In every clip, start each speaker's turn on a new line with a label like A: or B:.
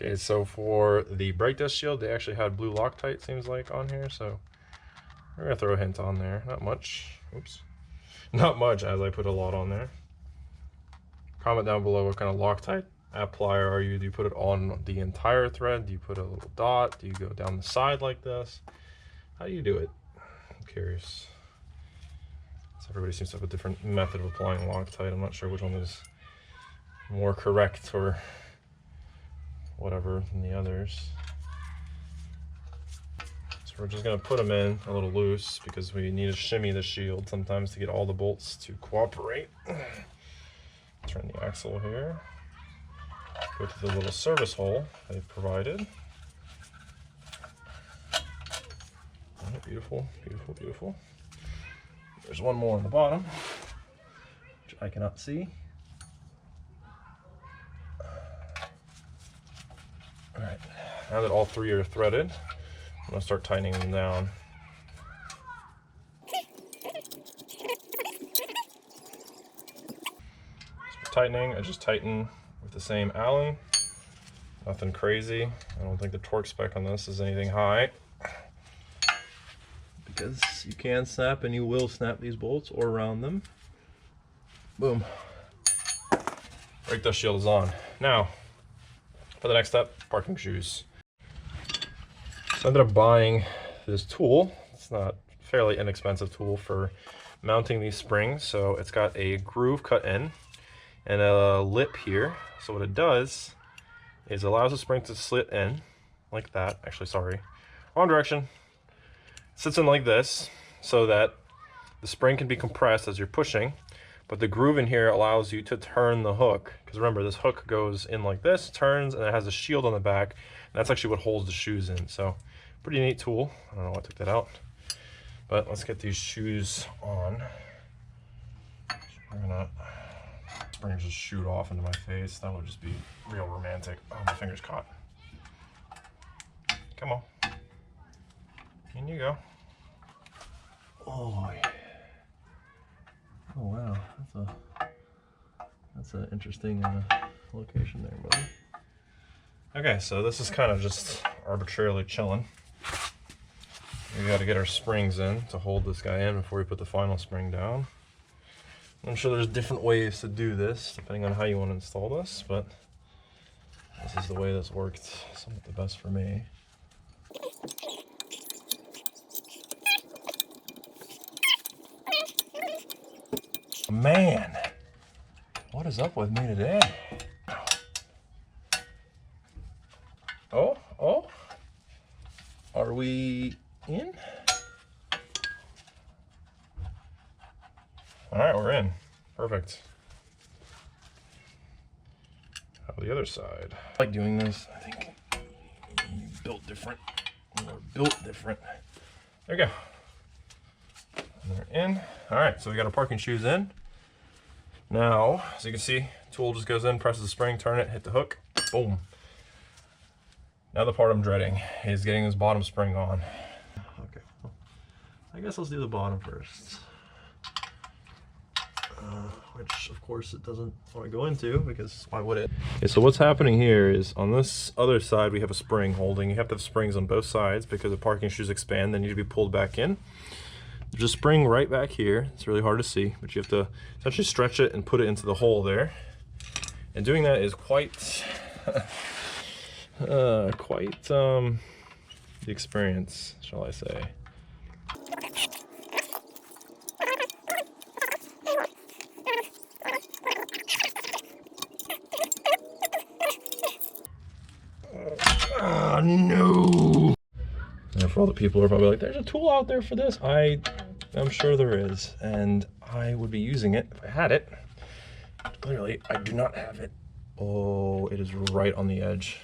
A: Okay, so for the brake disc shield, they actually had blue Loctite, seems like, on here, so we're gonna throw a hint on there. Not much. Oops. Not much, as I put a lot on there. Comment down below what kind of Loctite applier are you? Do you put it on the entire thread? Do you put a little dot? Do you go down the side like this? How do you do it? I'm curious. So everybody seems to have a different method of applying Loctite. I'm not sure which one is more correct or whatever than the others. So we're just going to put them in a little loose because we need to shimmy the shield sometimes to get all the bolts to cooperate. Turn the axle here. Go to the little service hole they've provided. Oh, beautiful, beautiful, beautiful. There's one more on the bottom, which I cannot see. All right, now that all three are threaded, I'm gonna start tightening them down. So for tightening, I just tighten with the same Allen. Nothing crazy. I don't think the torque spec on this is anything high, because you can snap and you will snap these bolts or round them. Boom. Brake dust shield is on. Now, for the next step, parking shoes. So I ended up buying this tool. It's not a fairly inexpensive tool for mounting these springs. So it's got a groove cut in and a lip here. So what it does is allows the spring to slit in like that. Actually, sorry, wrong direction. It sits in like this so that the spring can be compressed as you're pushing, but the groove in here allows you to turn the hook. Because remember, this hook goes in like this, turns, and it has a shield on the back, and that's actually what holds the shoes in. So pretty neat tool. I don't know why I took that out, but let's get these shoes on. We're gonna springs just shoot off into my face. That would just be real romantic. Oh, my finger's caught. Come on. In you go. Oh, oh wow, that's an interesting location there, buddy. Okay, so this is kind of just arbitrarily chilling. We got to get our springs in to hold this guy in before we put the final spring down. I'm sure there's different ways to do this depending on how you want to install this, but this is the way this worked somewhat the best for me. Man, what is up with me today? Oh, are we in? All right, we're in. Perfect. How about the other side? I like doing this. I think built different. We're built different. There we go. And they're in. All right, so we got our parking shoes in. Now, as you can see, tool just goes in, presses the spring, turn it, hit the hook, boom. Now the part I'm dreading is getting this bottom spring on. Okay, well, I guess let's do the bottom first. Which of course it doesn't want to go into, because why would it? Okay, so what's happening here is on this other side we have a spring holding. You have to have springs on both sides because the parking shoes expand, they need to be pulled back in. There's a spring right back here. It's really hard to see, but you have to essentially stretch it and put it into the hole there. And doing that is quite the experience, shall I say. Oh no! And for all the people who are probably like, there's a tool out there for this. I'm sure there is, and I would be using it if I had it. Clearly, I do not have it. Oh, it is right on the edge.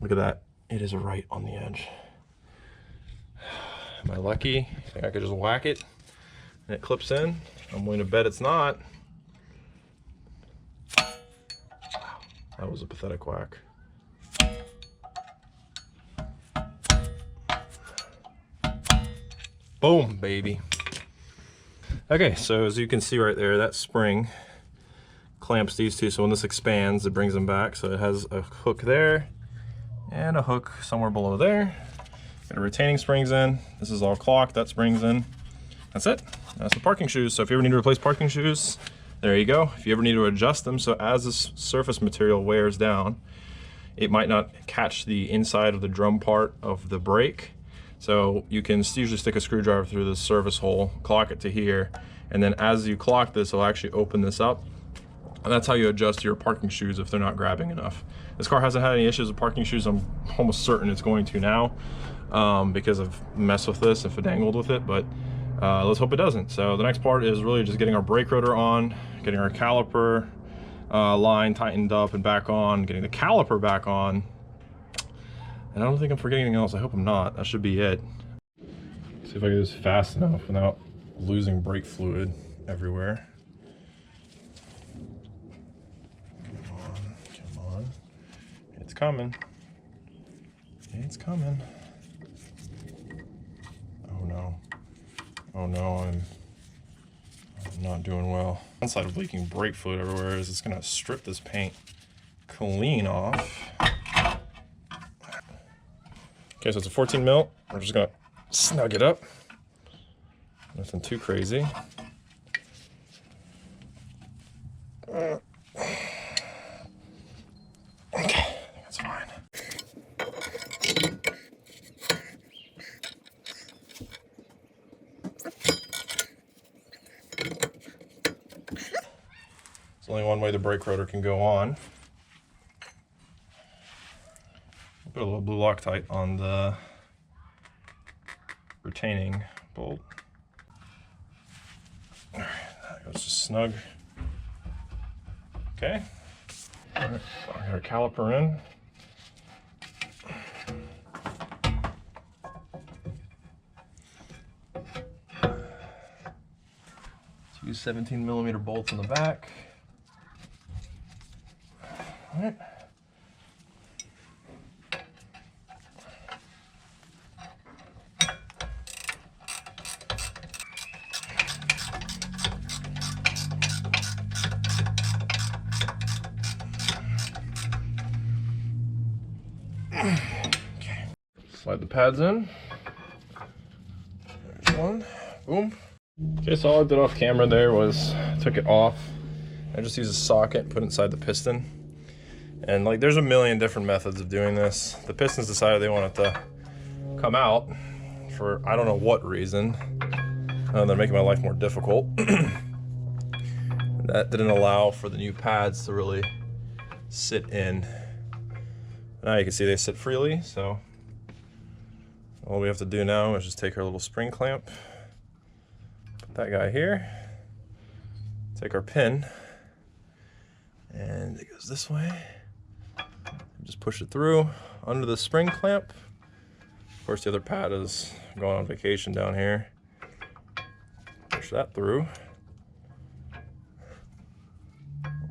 A: Look at that. It is right on the edge. Am I lucky? I think I could just whack it and it clips in. I'm willing to bet it's not. Wow, that was a pathetic whack. Boom, baby. Okay, so as you can see right there, that spring clamps these two, so when this expands, it brings them back. So it has a hook there and a hook somewhere below there. Got a retaining springs in. This is all clocked, that springs in. That's it. That's the parking shoes. So if you ever need to replace parking shoes, there you go. If you ever need to adjust them, so as this surface material wears down, it might not catch the inside of the drum part of the brake. So you can usually stick a screwdriver through the service hole, clock it to here, and then as you clock this, it'll actually open this up. And that's how you adjust your parking shoes if they're not grabbing enough. This car hasn't had any issues with parking shoes. I'm almost certain it's going to now because I've messed with this and finagled with it, but let's hope it doesn't. So the next part is really just getting our brake rotor on, getting our caliper line tightened up and back on, getting the caliper back on. And I don't think I'm forgetting anything else. I hope I'm not. That should be it. See if I can do this fast enough without losing brake fluid everywhere. Come on. It's coming. It's coming. Oh no. Oh no, I'm not doing well. One side of leaking brake fluid everywhere is it's gonna strip this paint clean off. Okay, so it's a 14 mil. We're just gonna snug it up. Nothing too crazy. Okay, that's fine. There's only one way the brake rotor can go on. Put a little blue Loctite on the retaining bolt. All right, that goes just snug. Okay. All right, so I got our caliper in. Two 17mm bolts in the back. All right. Okay. Slide the pads in. There's one. Boom. Okay, so all I did off camera there was took it off. I just used a socket and put it inside the piston. And like there's a million different methods of doing this. The pistons decided they wanted to come out for I don't know what reason. They're making my life more difficult. That didn't allow for the new pads to really sit in. Now you can see they sit freely, so all we have to do now is just take our little spring clamp, put that guy here, take our pin, and it goes this way. Just push it through under the spring clamp. Of course, the other pad is going on vacation down here. Push that through.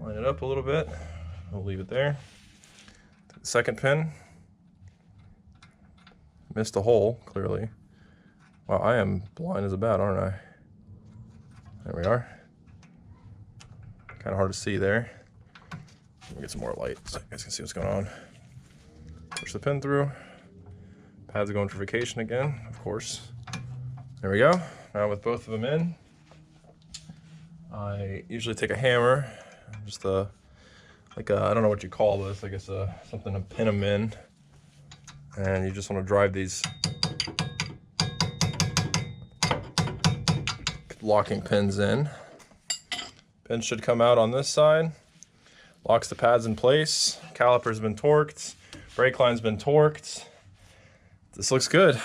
A: Line it up a little bit. We'll leave it there. Second pin. Missed a hole, clearly. Wow, I am blind as a bat, aren't I? There we are. Kind of hard to see there. Let me get some more light so you guys can see what's going on. Push the pin through. Pads are going for vacation again, of course. There we go. Now with both of them in, I usually take a hammer, just like a, I don't know what you call this, I guess something to pin them in. And you just want to drive these locking pins in. Pin should come out on this side. Locks the pads in place. Caliper's been torqued. Brake line's been torqued. This looks good.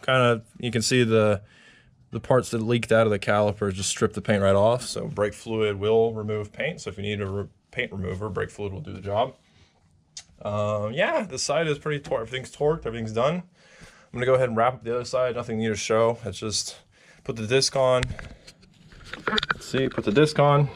A: Kind of, you can see the parts that leaked out of the caliper just strip the paint right off. So brake fluid will remove paint. So if you need a paint remover, brake fluid will do the job. Yeah, this side is pretty torqued. Everything's torqued, everything's done. I'm gonna go ahead and wrap up the other side. Nothing new to show. It's just put the disc on. Let's see, put the disc on.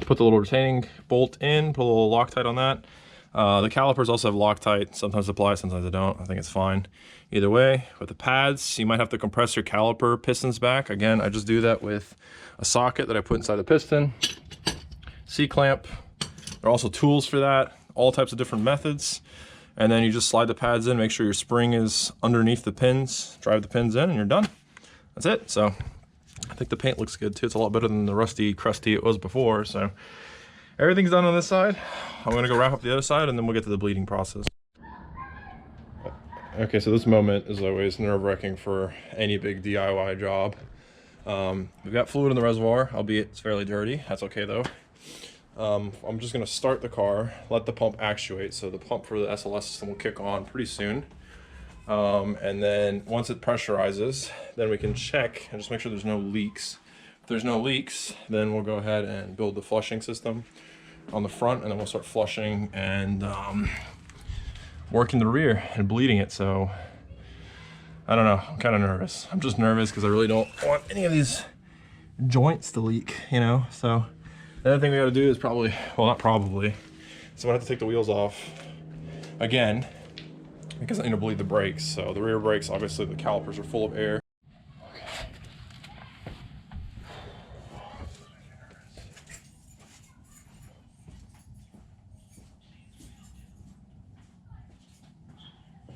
A: Put the little retaining bolt in, put a little Loctite on that. The calipers also have Loctite. Sometimes apply, sometimes they don't. I think it's fine. Either way, with the pads, you might have to compress your caliper pistons back. Again, I just do that with a socket that I put inside the piston. C-clamp, There are also tools for that, all types of different methods. And then you just slide the pads in, make sure your spring is underneath the pins, drive the pins in, and you're done. That's it. So I think the paint looks good too. It's a lot better than the rusty, crusty it was before. So everything's done on this side. I'm gonna go wrap up the other side and then we'll get to the bleeding process. Okay, so this moment is always nerve-wracking for any big DIY job. We've got fluid in the reservoir, albeit it's fairly dirty. That's okay though. I'm just gonna start the car, let the pump actuate. So the pump for the SLS system will kick on pretty soon. And then once it pressurizes, then we can check and just make sure there's no leaks. If there's no leaks, then we'll go ahead and build the flushing system on the front, and then we'll start flushing and working the rear and bleeding it. So I don't know, I'm kind of nervous. I'm just nervous because I really don't want any of these joints to leak, you know? So the other thing we got to do is probably, well, not probably, so I'm gonna have to take the wheels off again because I need to bleed the brakes. So the rear brakes, obviously the calipers are full of air.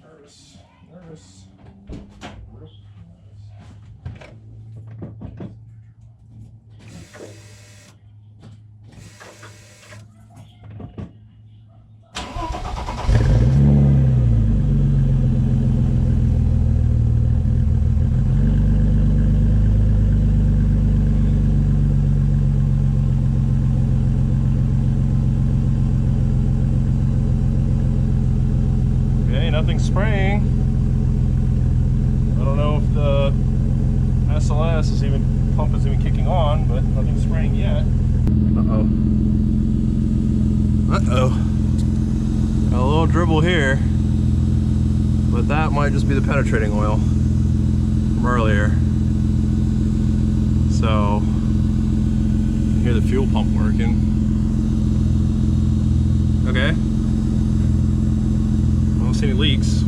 A: Nervous. Nothing's spraying. I don't know if the SLS is even, pump is even kicking on, but nothing's spraying yet. Uh-oh. Uh-oh. Got a little dribble here, but that might just be the penetrating oil from earlier. So, you hear the fuel pump working. Okay. I don't see any leaks. Just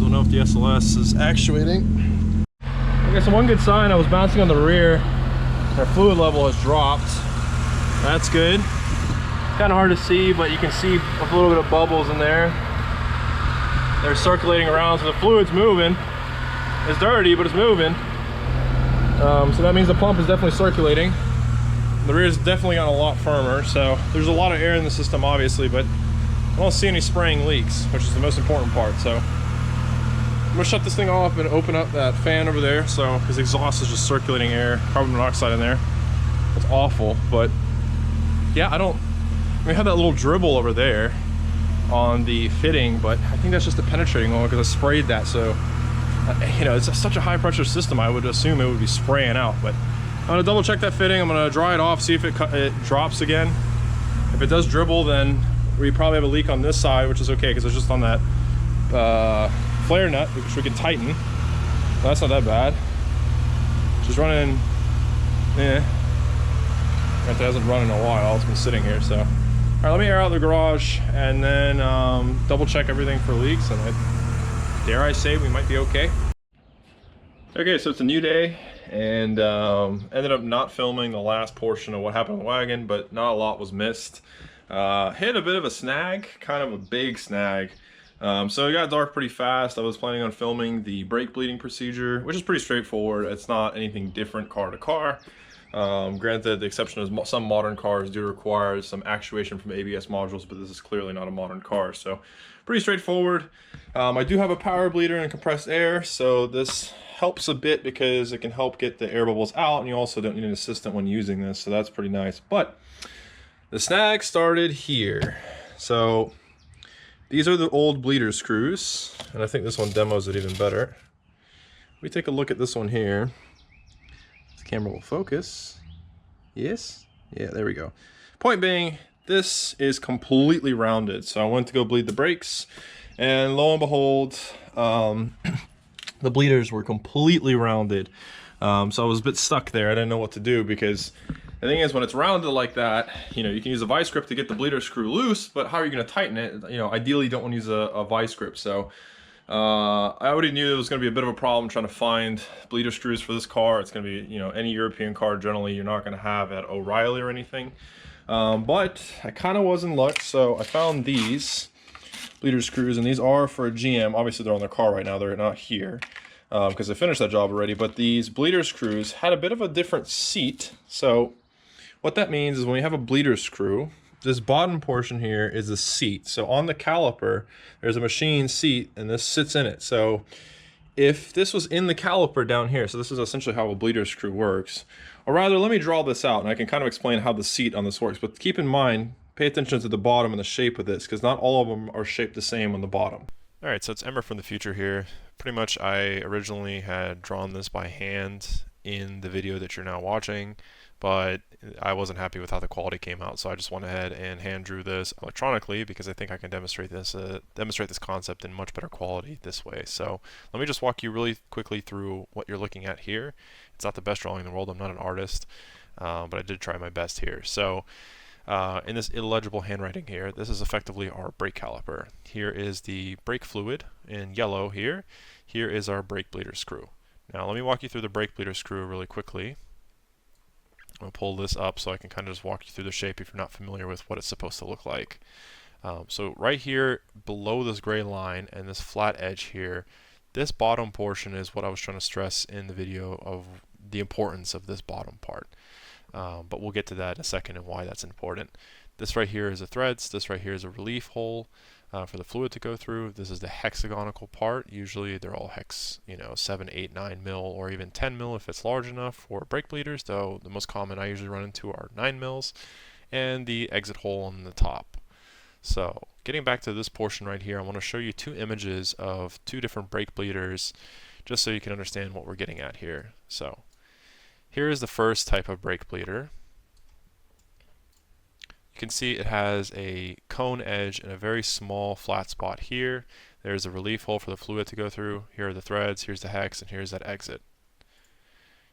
A: don't know if the SLS is actuating. Okay, so one good sign, I was bouncing on the rear. Our fluid level has dropped. That's good. Kind of hard to see, but you can see a little bit of bubbles in there. They're circulating around, so the fluid's moving. It's dirty, but it's moving. So that means the pump is definitely circulating. The rear is definitely gotten a lot firmer, so there's a lot of air in the system, obviously, but I don't see any spraying leaks, which is the most important part. So I'm gonna shut this thing off and open up that fan over there. So his exhaust is just circulating air, carbon monoxide in there. It's awful, but yeah, we have that little dribble over there on the fitting, but I think that's just the penetrating oil because I sprayed that. So you know, it's such a high pressure system, I would assume it would be spraying out. But I'm gonna double check that fitting. I'm gonna dry it off, see if it drops again. If it does dribble, then we probably have a leak on this side, which is okay because it's just on that flare nut, which we can tighten. Well, that's not that bad. Just running, it hasn't run in a while. It's been sitting here. So, all right, let me air out the garage and then double check everything for leaks, and dare I say we might be okay. Okay, so it's a new day, and ended up not filming the last portion of what happened on the wagon, but not a lot was missed. Hit a bit of a snag, kind of a big snag. So it got dark pretty fast. I was planning on filming the brake bleeding procedure, which is pretty straightforward. It's not anything different car to car. Granted, the exception is some modern cars do require some actuation from ABS modules, but this is clearly not a modern car, so pretty straightforward. I do have a power bleeder and compressed air, so this helps a bit because it can help get the air bubbles out, and you also don't need an assistant when using this, so that's pretty nice. But the snag started here. So these are the old bleeder screws, and I think this one demos it even better. We take a look at this one here. The camera will focus. Yes? Yeah, there we go. Point being, this is completely rounded. So I went to go bleed the brakes, and lo and behold, the bleeders were completely rounded. So I was a bit stuck there. I didn't know what to do because the thing is, when it's rounded like that, you know, you can use a vice grip to get the bleeder screw loose, but how are you going to tighten it? You know, ideally you don't want to use a vice grip. So I already knew it was going to be a bit of a problem trying to find bleeder screws for this car. It's going to be, you know, any European car generally you're not going to have at O'Reilly or anything. But I kind of was in luck, so I found these bleeder screws, and these are for a GM. Obviously they're on their car right now, they're not here because I finished that job already, but these bleeder screws had a bit of a different seat. So what that means is when we have a bleeder screw, this bottom portion here is the seat. So on the caliper, there's a machine seat and this sits in it. So if this was in the caliper down here, so this is essentially how a bleeder screw works, or rather, let me draw this out and I can kind of explain how the seat on this works. But keep in mind, pay attention to the bottom and the shape of this, because not all of them are shaped the same on the bottom. All right, so it's Emmer from the future here. Pretty much I originally had drawn this by hand in the video that you're now watching, but I wasn't happy with how the quality came out, so I just went ahead and hand drew this electronically because I think I can demonstrate this concept in much better quality this way. So let me just walk you really quickly through what you're looking at here. It's not the best drawing in the world, I'm not an artist, but I did try my best here. So in this illegible handwriting here, this is effectively our brake caliper. Here is the brake fluid in yellow here. Here is our brake bleeder screw. Now let me walk you through the brake bleeder screw really quickly. I'll pull this up so I can kind of just walk you through the shape if you're not familiar with what it's supposed to look like. So right here below this gray line and this flat edge here, this bottom portion is what I was trying to stress in the video of the importance of this bottom part. But we'll get to that in a second and why that's important. This right here is the threads, this right here is a relief hole for the fluid to go through. This is the hexagonal part. Usually they're all hex, 7, 8, 9 mil, or even 10 mil if it's large enough for brake bleeders, though the most common I usually run into are 9 mils, and the exit hole on the top. So getting back to this portion right here, I want to show you two images of two different brake bleeders just so you can understand what we're getting at here. So here is the first type of brake bleeder. You can see it has a cone edge and a very small flat spot here. There's a relief hole for the fluid to go through. Here are the threads, here's the hex, and here's that exit.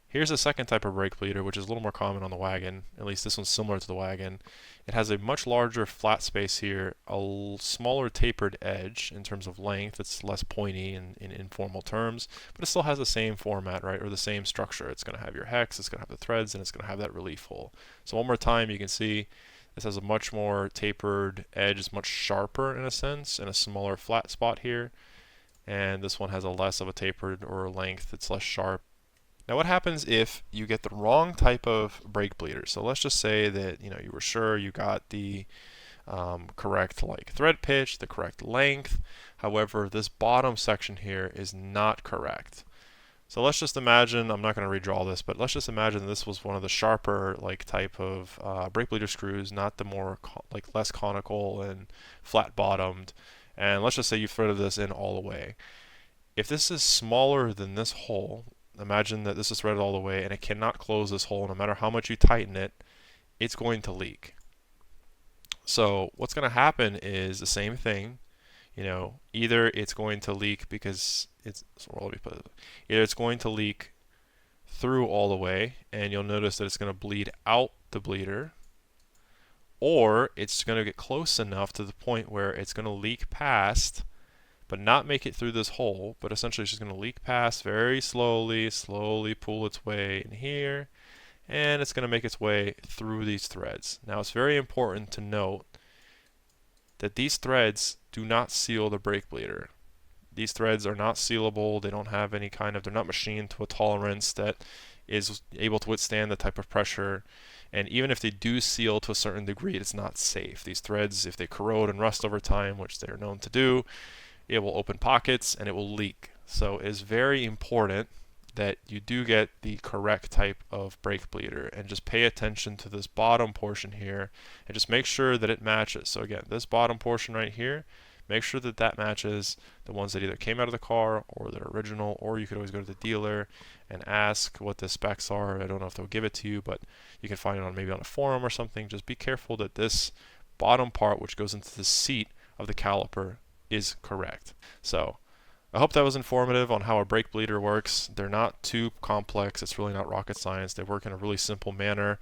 A: Here's the second type of brake bleeder, which is a little more common on the wagon. At least this one's similar to the wagon. It has a much larger flat space here, a smaller tapered edge in terms of length. It's less pointy in informal terms, but it still has the same format, right, or the same structure. It's going to have your hex, it's going to have the threads, and it's going to have that relief hole. So one more time, you can see this has a much more tapered edge. It's much sharper in a sense, and a smaller flat spot here. And this one has a less of a tapered or length. It's less sharp. Now what happens if you get the wrong type of brake bleeder? So let's just say that you were sure you got the correct thread pitch, the correct length. However, this bottom section here is not correct. So let's just imagine, I'm not going to redraw this, but let's just imagine this was one of the sharper type of brake bleeder screws, not the more less conical and flat bottomed. And let's just say you threaded this in all the way. If this is smaller than this hole, imagine that this is threaded all the way and it cannot close this hole. No matter how much you tighten it, it's going to leak. So what's going to happen is the same thing. Either it's going to leak because either it's going to leak through all the way, and you'll notice that it's going to bleed out the bleeder, or it's going to get close enough to the point where it's going to leak past, but not make it through this hole, but essentially it's just going to leak past very slowly, pull its way in here, and it's going to make its way through these threads. Now it's very important to note that these threads do not seal the brake bleeder. These threads are not sealable. They don't have any they're not machined to a tolerance that is able to withstand the type of pressure. And even if they do seal to a certain degree, it's not safe. These threads, if they corrode and rust over time, which they're known to do, it will open pockets and it will leak. So it is very important that you do get the correct type of brake bleeder, and just pay attention to this bottom portion here and just make sure that it matches. So again, this bottom portion right here, make sure that that matches the ones that either came out of the car or they're original, or you could always go to the dealer and ask what the specs are. I don't know if they'll give it to you, but you can find it maybe on a forum or something. Just be careful that this bottom part, which goes into the seat of the caliper, is correct. So I hope that was informative on how a brake bleeder works. They're not too complex. It's really not rocket science. They work in a really simple manner.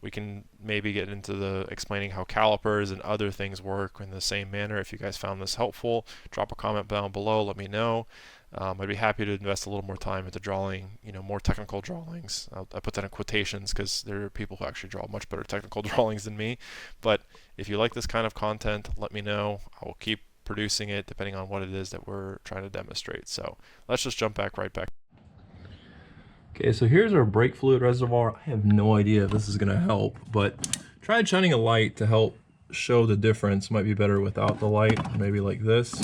B: We can maybe get into the explaining how calipers and other things work in the same manner. If you guys found this helpful, drop a comment down below, let me know. I'd be happy to invest a little more time into drawing, more technical drawings. I put that in quotations because there are people who actually draw much better technical drawings than me. But if you like this kind of content, let me know. I will keep producing it depending on what it is that we're trying to demonstrate. So let's just jump right back.
A: Okay, so here's our brake fluid reservoir. I have no idea if this is going to help, but tried shining a light to help show the difference. Might be better without the light, maybe like this.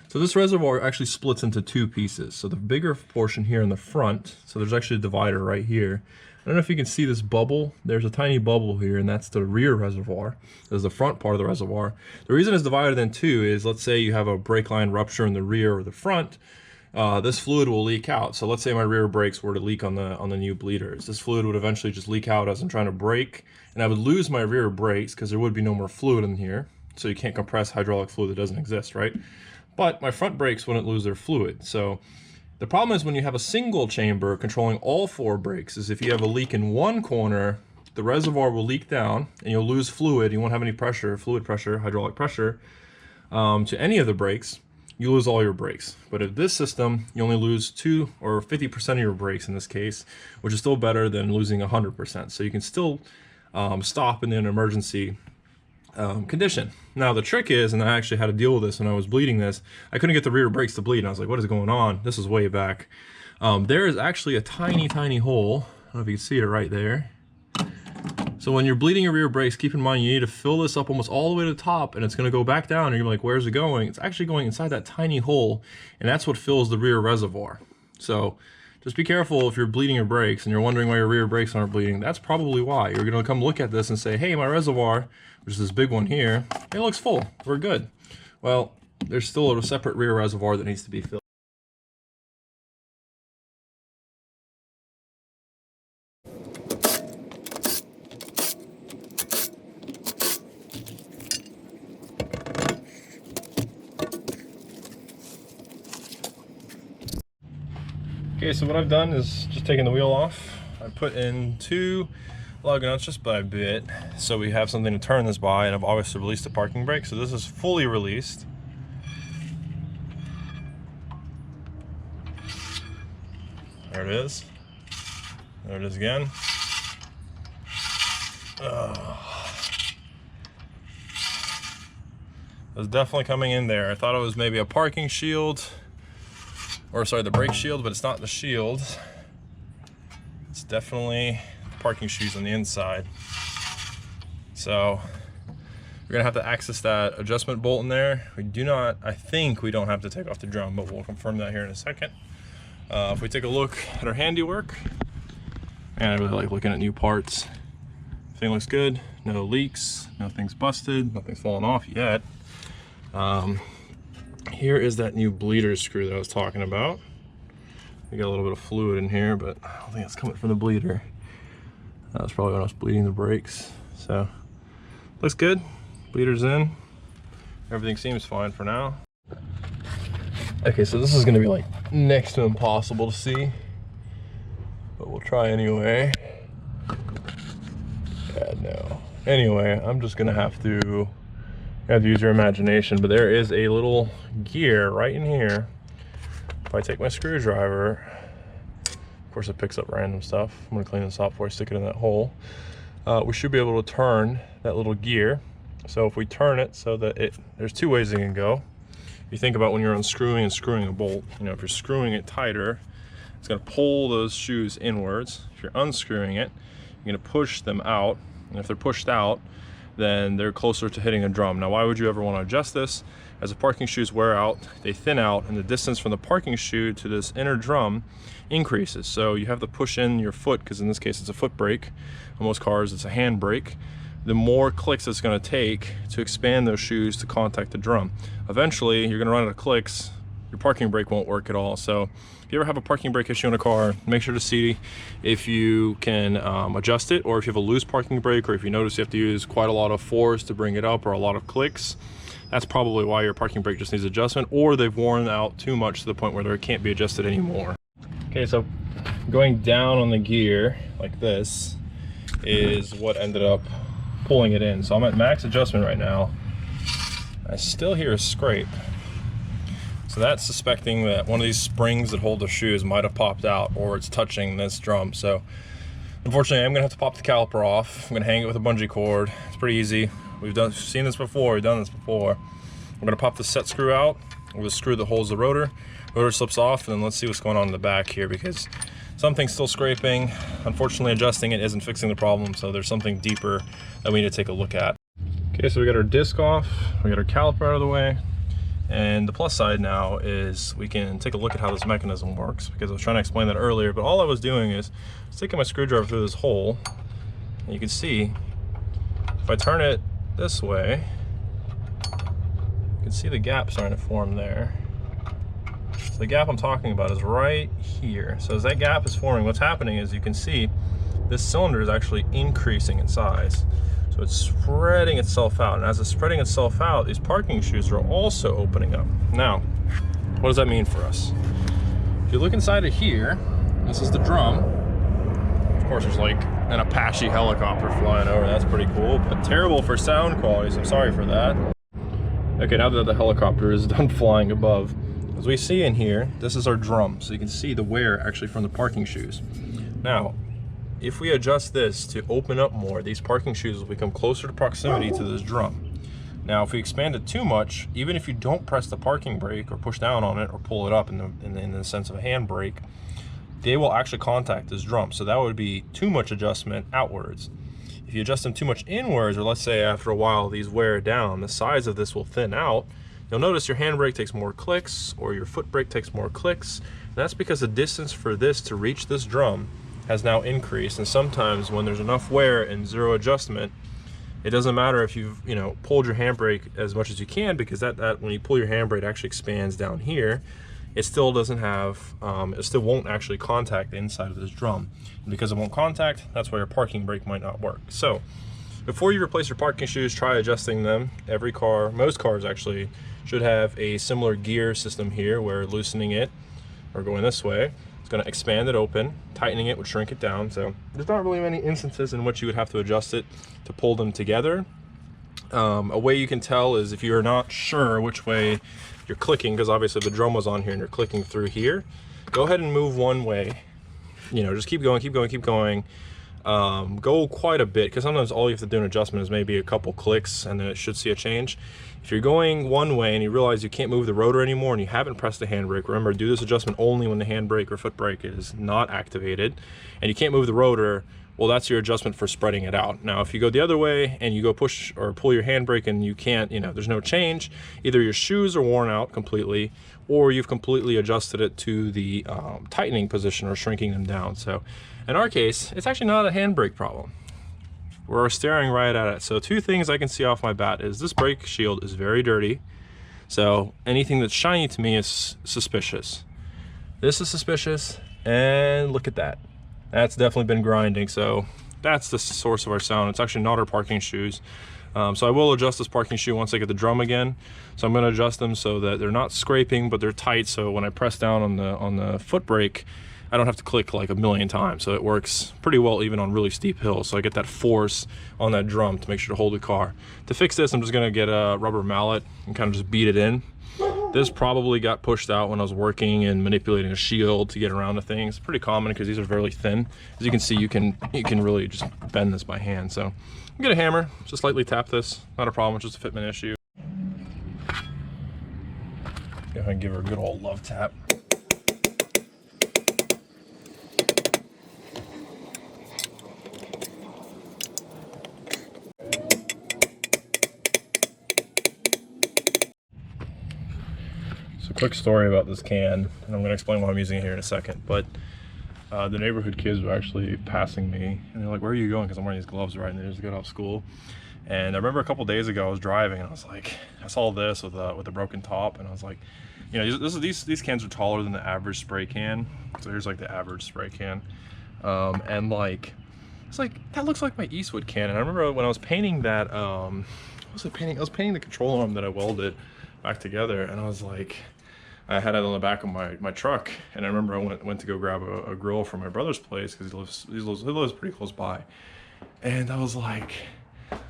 A: So this reservoir actually splits into two pieces. So the bigger portion here in the front, so there's actually a divider right here. I don't know if you can see this bubble. There's a tiny bubble here, and that's the rear reservoir. This is the front part of the reservoir. The reason it's divided in two is, let's say you have a brake line rupture in the rear or the front, this fluid will leak out. So let's say my rear brakes were to leak on the new bleeders. This fluid would eventually just leak out as I'm trying to brake, and I would lose my rear brakes because there would be no more fluid in here. So you can't compress hydraulic fluid that doesn't exist, right? But my front brakes wouldn't lose their fluid. So the problem is when you have a single chamber controlling all four brakes is if you have a leak in one corner, the reservoir will leak down and you'll lose fluid. You won't have any pressure, fluid pressure, hydraulic pressure to any of the brakes. You lose all your brakes. But if this system, you only lose 2 or 50% of your brakes in this case, which is still better than losing 100%. So you can still stop in an emergency condition. Now the trick is, and I actually had to deal with this when I was bleeding this, I couldn't get the rear brakes to bleed. And I was like, what is going on? This is way back. There is actually a tiny hole. I don't know if you can see it right there. So when you're bleeding your rear brakes, keep in mind you need to fill this up almost all the way to the top, and it's going to go back down, and you're like, where's it going? It's actually going inside that tiny hole, and that's what fills the rear reservoir. So just be careful if you're bleeding your brakes and you're wondering why your rear brakes aren't bleeding. That's probably why. You're going to come look at this and say, hey, my reservoir, which is this big one here, it looks full. We're good. Well, there's still a separate rear reservoir that needs to be filled. Okay, so what I've done is just taken the wheel off. I put in 2 lug nuts just by a bit, so we have something to turn this by, and I've obviously released the parking brake, so this is fully released. There it is. There it is again. It's definitely coming in there. I thought it was maybe a parking shield, or sorry, the brake shield, but it's not the shield. It's definitely the parking shoes on the inside. So we're gonna have to access that adjustment bolt in there. We do not, I think we don't have to take off the drum, but we'll confirm that here in a second. If we take a look at our handiwork, and I really like looking at new parts. Everything looks good, no leaks, nothing's busted, nothing's fallen off yet. Here is that new bleeder screw that I was talking about. We got a little bit of fluid in here, but I don't think it's coming from the bleeder. That was probably when I was bleeding the brakes. So, looks good. Bleeder's in. Everything seems fine for now. Okay, so this is gonna be like next to impossible to see, but we'll try anyway. Yeah, no. Anyway, I'm just gonna have to use your imagination, but there is a little gear right in here. If I take my screwdriver, of course it picks up random stuff. I'm gonna clean this up before I stick it in that hole. We should be able to turn that little gear. So if we turn it so that there's 2 ways it can go. If you think about when you're unscrewing and screwing a bolt, if you're screwing it tighter, it's gonna pull those shoes inwards. If you're unscrewing it, you're gonna push them out. And if they're pushed out, then they're closer to hitting a drum. Now, why would you ever want to adjust this? As the parking shoes wear out, they thin out, and the distance from the parking shoe to this inner drum increases. So you have to push in your foot, because in this case it's a foot brake. On most cars it's a hand brake. The more clicks it's going to take to expand those shoes to contact the drum. Eventually you're going to run out of clicks, your parking brake won't work at all. So if you ever have a parking brake issue in a car, make sure to see if you can adjust it, or if you have a loose parking brake, or if you notice you have to use quite a lot of force to bring it up, or a lot of clicks. That's probably why your parking brake just needs adjustment, or they've worn out too much to the point where it can't be adjusted anymore. Okay, so going down on the gear like this, is what ended up pulling it in. So I'm at max adjustment right now. I still hear a scrape. So that's suspecting that one of these springs that hold the shoes might have popped out, or it's touching this drum. So unfortunately, I'm gonna have to pop the caliper off. I'm gonna hang it with a bungee cord. It's pretty easy. We've seen this before, we've done this before. I'm gonna pop the set screw out, with the screw that holds the rotor. Rotor slips off, and then let's see what's going on in the back here, because something's still scraping. Unfortunately, adjusting it isn't fixing the problem, so there's something deeper that we need to take a look at. Okay, so we got our disc off, we got our caliper out of the way, and the plus side now is we can take a look at how this mechanism works, because I was trying to explain that earlier, but all I was doing is sticking my screwdriver through this hole, and you can see if I turn it this way, you can see the gap starting to form there. So the gap I'm talking about is right here. So as that gap is forming, what's happening is you can see this cylinder is actually increasing in size. So it's spreading itself out. And as it's spreading itself out, these parking shoes are also opening up. Now, what does that mean for us? If you look inside of here, this is the drum. Of course, there's like an Apache helicopter flying over. That's pretty cool, but terrible for sound quality, so I'm sorry for that. Okay, now that the helicopter is done flying above, as we see in here, this is our drum. So you can see the wear actually from the parking shoes. Now, if we adjust this to open up more, these parking shoes will become closer to proximity to this drum. Now, if we expand it too much, even if you don't press the parking brake or push down on it or pull it up in the sense of a hand brake, they will actually contact this drum. So that would be too much adjustment outwards. If you adjust them too much inwards, or let's say after a while these wear down, the size of this will thin out. You'll notice your handbrake takes more clicks, or your foot brake takes more clicks. And that's because the distance for this to reach this drum has now increased. And sometimes when there's enough wear and zero adjustment, it doesn't matter if you've pulled your handbrake as much as you can, because that when you pull your handbrake, it actually expands down here. It still doesn't have, it still won't actually contact the inside of this drum. And because it won't contact, that's why your parking brake might not work. So before you replace your parking shoes, try adjusting them. Every car, most cars actually, should have a similar gear system here, where loosening it or going this way, it's going to expand it open, tightening it would shrink it down. So there's not really many instances in which you would have to adjust it to pull them together. A way you can tell is if you're not sure which way you're clicking, because obviously the drum was on here and you're clicking through here, go ahead and move one way. Just keep going, keep going, keep going. Go quite a bit, because sometimes all you have to do in adjustment is maybe a couple clicks, and then it should see a change. If you're going one way and you realize you can't move the rotor anymore and you haven't pressed the handbrake, remember, do this adjustment only when the handbrake or foot brake is not activated, and you can't move the rotor, well, that's your adjustment for spreading it out. Now, if you go the other way and you go push or pull your handbrake and you can't, there's no change, either your shoes are worn out completely, or you've completely adjusted it to the tightening position or shrinking them down. So in our case, it's actually not a handbrake problem. We're staring right at it. So two things I can see off my bat is this brake shield is very dirty. So anything that's shiny to me is suspicious. This is suspicious, and look at that. That's definitely been grinding. So that's the source of our sound. It's actually not our parking shoes. So I will adjust this parking shoe once I get the drum again. So I'm going to adjust them so that they're not scraping, but they're tight. So when I press down on the foot brake, I don't have to click like a million times. So it works pretty well even on really steep hills. So I get that force on that drum to make sure to hold the car. To fix this, I'm just going to get a rubber mallet and kind of just beat it in. This probably got pushed out when I was working and manipulating a shield to get around the things. Pretty common because these are fairly thin. As you can see, you can really just bend this by hand. So get a hammer, just lightly tap this. Not a problem, it's just a fitment issue. Go ahead and give her a good old love tap. Quick story about this can, and I'm going to explain why I'm using it here in a second, but the neighborhood kids were actually passing me, and they're like, "Where are you going?" Because I'm wearing these gloves, right? And they just got off school. And I remember a couple days ago I was driving, and I was like, I saw this with a broken top, and I was like, these cans are taller than the average spray can. So here's like the average spray can, and like it's like that looks like my Eastwood can. And I remember when I was painting that, I was painting the control arm that I welded back together, and I was like, I had it on the back of my truck, and I remember I went to go grab a grill from my brother's place because he lives pretty close by, And I was like,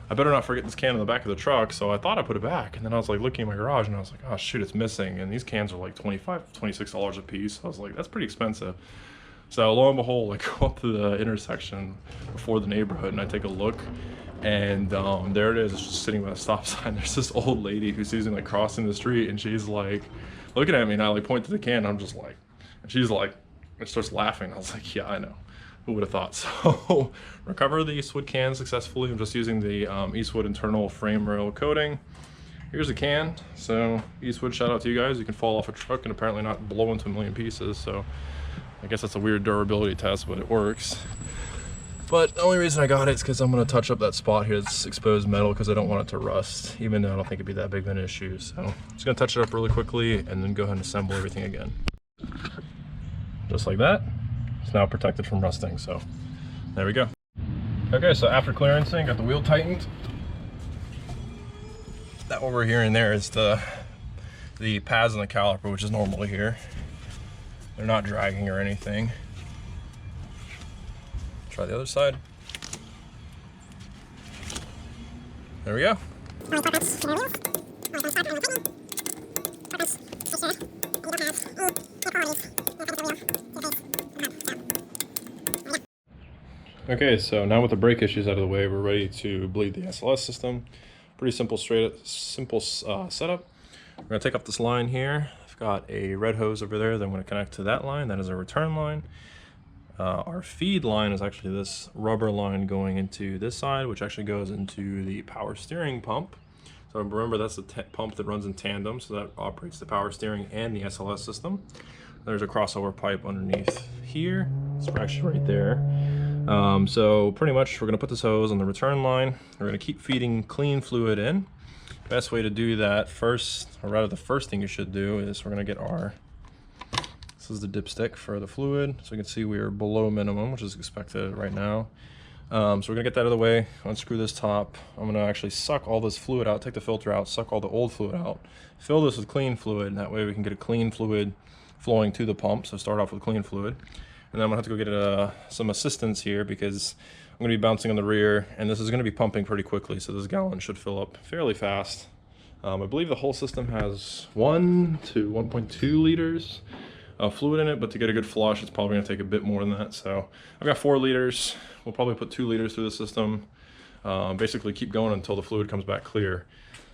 A: I better not forget this can in the back of the truck. So I thought I put it back, and then I was like looking in my garage, and I was like, oh shoot, it's missing. And these cans are like $25, $26 a piece. I was like, that's pretty expensive. So lo and behold, I go up to the intersection before the neighborhood, and I take a look, and there it is. It's just sitting by a stop sign. There's this old lady who sees me like crossing the street, and she's like looking at me, and I like point to the can, and I'm just like, and she's like, and starts laughing. I was like, yeah, I know. Who would have thought? So recover the Eastwood can successfully. I'm just using the Eastwood internal frame rail coating. Here's the can. So Eastwood, shout out to you guys. You can fall off a truck and apparently not blow into a million pieces. So I guess that's a weird durability test, but it works. But the only reason I got it is because I'm going to touch up that spot here that's exposed metal, because I don't want it to rust, even though I don't think it'd be that big of an issue. So I'm just going to touch it up really quickly and then go ahead and assemble everything again. Just like that. It's now protected from rusting, so there we go. Okay, so after clearancing, got the wheel tightened. That what we're hearing there is the pads on the caliper, which is normally here. They're not dragging or anything. Try the other side. There we go. Okay, so now with the brake issues out of the way, we're ready to bleed the SLS system. Pretty simple, setup. We're gonna take up this line here. I've got a red hose over there that I'm gonna connect to that line. That is our return line. Our feed line is actually this rubber line going into this side, which actually goes into the power steering pump. So remember, that's the pump that runs in tandem, so that operates the power steering and the SLS system. There's a crossover pipe underneath here. It's actually right there. So pretty much we're gonna put this hose on the return line. We're gonna keep feeding clean fluid in. Best way to do that first, or rather the first thing you should do, is we're gonna get this is the dipstick for the fluid. So you can see we are below minimum, which is expected right now. So we're gonna get that out of the way, unscrew this top. I'm gonna actually suck all this fluid out, take the filter out, suck all the old fluid out, fill this with clean fluid, and that way we can get a clean fluid flowing to the pump. So start off with clean fluid. And then I'm gonna have to go get some assistance here, because I'm gonna be bouncing on the rear, and this is gonna be pumping pretty quickly, so this gallon should fill up fairly fast. I believe the whole system has 1 to 1.2 liters of fluid in it, but to get a good flush, it's probably gonna take a bit more than that. So I've got 4 liters. We'll probably put 2 liters through the system. Basically keep going until the fluid comes back clear.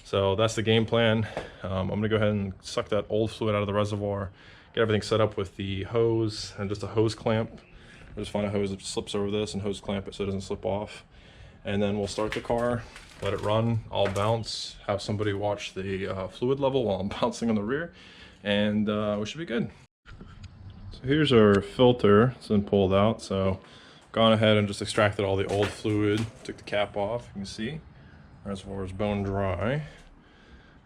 A: So that's the game plan. I'm gonna go ahead and suck that old fluid out of the reservoir, get everything set up with the hose and just a hose clamp. I'll just find a hose that slips over this and hose clamp it so it doesn't slip off. And then we'll start the car, let it run, I'll bounce, have somebody watch the fluid level while I'm bouncing on the rear, and we should be good. So here's our filter. It's been pulled out, so gone ahead and just extracted all the old fluid, took the cap off. You can see reservoir is bone dry.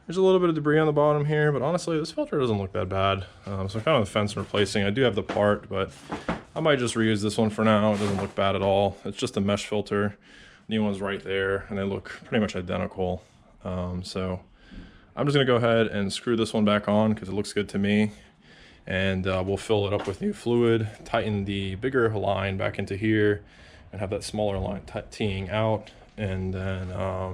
A: There's a little bit of debris on the bottom here, but honestly, this filter doesn't look that bad. So I'm kind of on the fence in replacing. I do have the part, but I might just reuse this one for now. It doesn't look bad at all. It's just a mesh filter. New one's right there, and they look pretty much identical. So I'm just gonna go ahead and screw this one back on because it looks good to me. And we'll fill it up with new fluid, tighten the bigger line back into here, and have that smaller line teeing out. And then,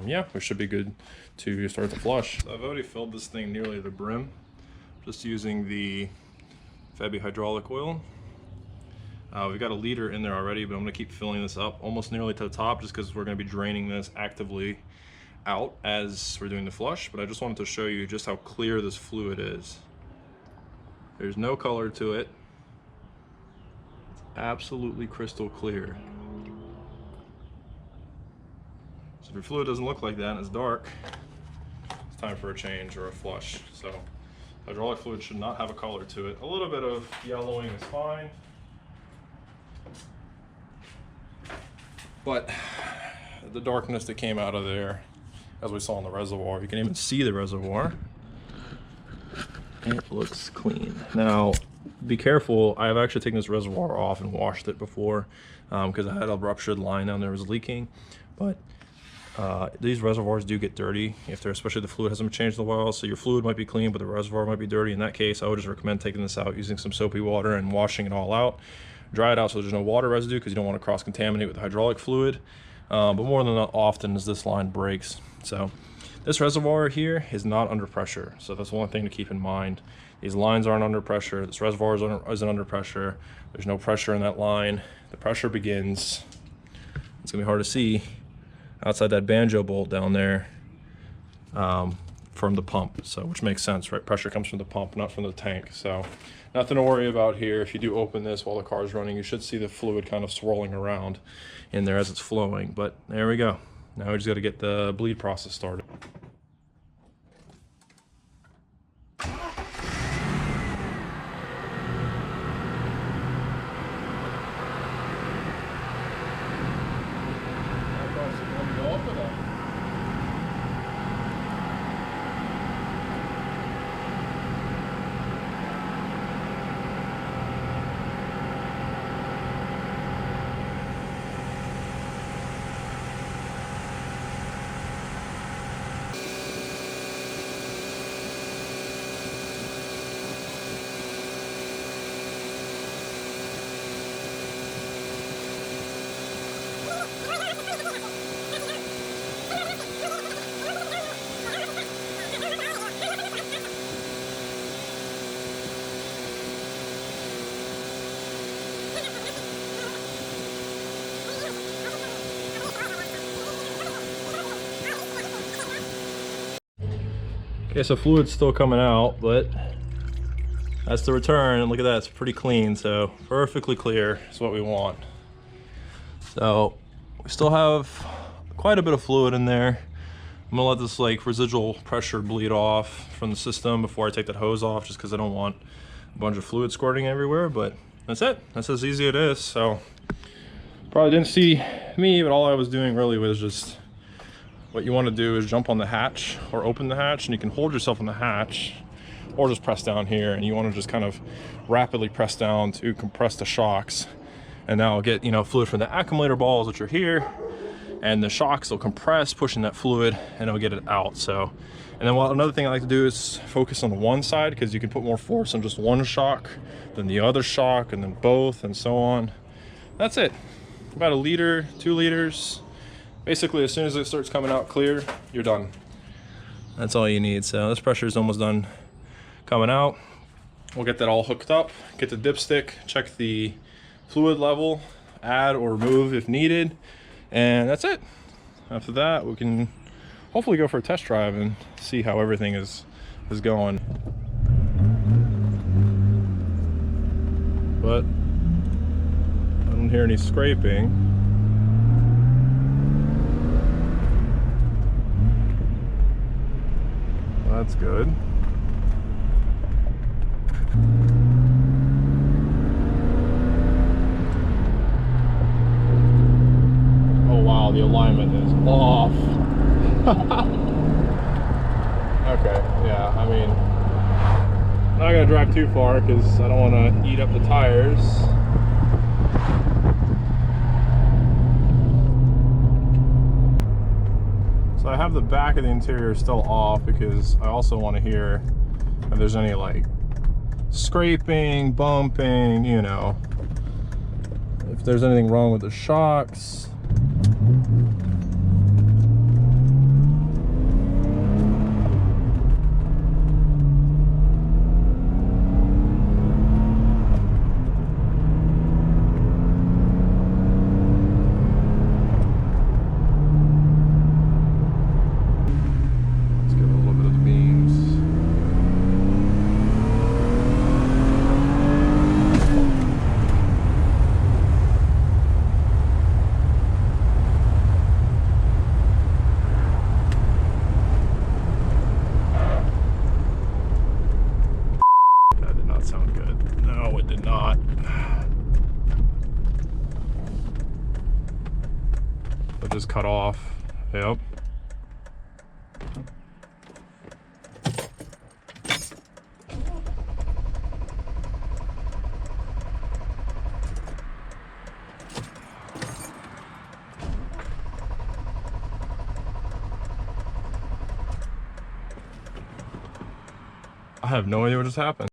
A: yeah, we should be good to start the flush. So I've already filled this thing nearly to the brim, just using the Febby hydraulic oil. We've got a liter in there already, but I'm gonna keep filling this up almost nearly to the top, just because we're gonna be draining this actively out as we're doing the flush. But I just wanted to show you just how clear this fluid is. There's no color to it. It's absolutely crystal clear. So if your fluid doesn't look like that and it's dark, it's time for a change or a flush. So hydraulic fluid should not have a color to it. A little bit of yellowing is fine. But the darkness that came out of there, as we saw in the reservoir, you can even see the reservoir. It looks clean. Now, be careful. I've actually taken this reservoir off and washed it before because I had a ruptured line down there was leaking. But these reservoirs do get dirty if they're, especially the fluid hasn't changed in a while. So your fluid might be clean, but the reservoir might be dirty. In that case, I would just recommend taking this out, using some soapy water and washing it all out. Dry it out so there's no water residue, because you don't want to cross-contaminate with the hydraulic fluid. but more than often as this line breaks. So this reservoir here is not under pressure, so that's one thing to keep in mind. These lines aren't under pressure. This reservoir isn't under pressure. There's no pressure in that line. The pressure begins, it's gonna be hard to see, outside that banjo bolt down there, from the pump. So, which makes sense, right? Pressure comes from the pump, not from the tank. So nothing to worry about here. If you do open this while the car is running, you should see the fluid kind of swirling around in there as it's flowing. But there we go. Now we just got to get the bleed process started. Okay, so fluid's still coming out, but that's the return. And look at that, it's pretty clean, so perfectly clear is what we want. So we still have quite a bit of fluid in there. I'm gonna let this like residual pressure bleed off from the system before I take that hose off, just because I don't want a bunch of fluid squirting everywhere. But that's it, that's as easy as it is. So probably didn't see me, but all I was doing really was just, what you want to do is jump on the hatch or open the hatch, and you can hold yourself on the hatch or just press down here, and you want to just kind of rapidly press down to compress the shocks, and now I'll get, you know, fluid from the accumulator balls, which are here, and the shocks will compress, pushing that fluid, and it'll get it out. So, and then another thing I like to do is focus on the one side, because you can put more force on just one shock than the other shock, and then both, and so on. That's it. About 1 liter, 2 liters. Basically, as soon as it starts coming out clear, you're done. That's all you need. So this pressure is almost done coming out. We'll get that all hooked up, get the dipstick, check the fluid level, add or remove if needed, and that's it. After that, we can hopefully go for a test drive and see how everything is going. But I don't hear any scraping. That's good. Oh wow, the alignment is off. Okay, yeah, I mean, I'm not gonna drive too far because I don't want to eat up the tires. So I have the back of the interior still off because I also want to hear if there's any like scraping, bumping, you know, if there's anything wrong with the shocks. Just cut off. Yep. I have no idea what just happened.